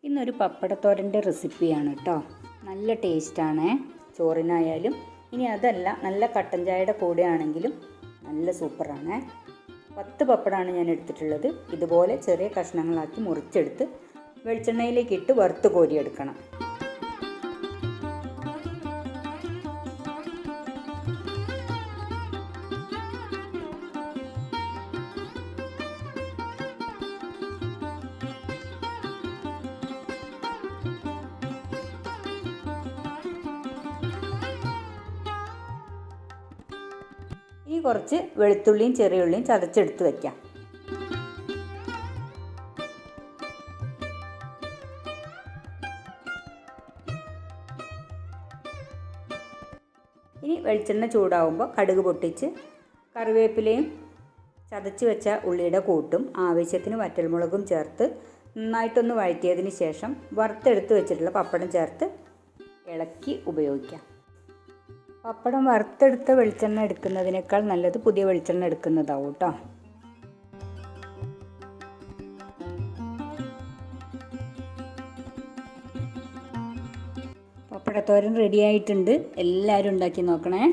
ഇന്നൊരു പപ്പടത്തോരൻ്റെ റെസിപ്പിയാണ് കേട്ടോ. നല്ല ടേസ്റ്റാണ് ചോറിനായാലും. ഇനി അതല്ല, നല്ല കട്ടൻ ചായയുടെ കൂടെ ആണെങ്കിലും നല്ല സൂപ്പറാണ്. 10 പപ്പടമാണ് ഞാൻ എടുത്തിട്ടുള്ളത്. ഇതുപോലെ ചെറിയ കഷ്ണങ്ങളാക്കി മുറിച്ചെടുത്ത് വെളിച്ചെണ്ണയിലേക്ക് ഇട്ട് വറുത്ത് കോരിയെടുക്കണം. ഇനി കുറച്ച് വെളുത്തുള്ളിയും ചെറിയുള്ളിയും ചതച്ചെടുത്ത് വയ്ക്കാം. ഇനി വെളിച്ചെണ്ണ ചൂടാവുമ്പോൾ കടുക് പൊട്ടിച്ച് കറിവേപ്പിലയും ചതച്ച് വെച്ച ഉള്ളിയുടെ കൂട്ടും ആവശ്യത്തിന് വറ്റൽമുളകും ചേർത്ത് നന്നായിട്ടൊന്ന് വഴറ്റിയതിന് ശേഷം വറുത്തെടുത്ത് വെച്ചിട്ടുള്ള പപ്പടം ചേർത്ത് ഇളക്കി ഉപയോഗിക്കാം. പപ്പടം വറുത്തെടുത്ത വെളിച്ചെണ്ണ എടുക്കുന്നതിനേക്കാൾ നല്ലത് പുതിയ വെളിച്ചെണ്ണ എടുക്കുന്നതാവും കേട്ടോ. പപ്പടത്തോരൻ റെഡി ആയിട്ടുണ്ട്. എല്ലാവരും ഉണ്ടാക്കി നോക്കണേ.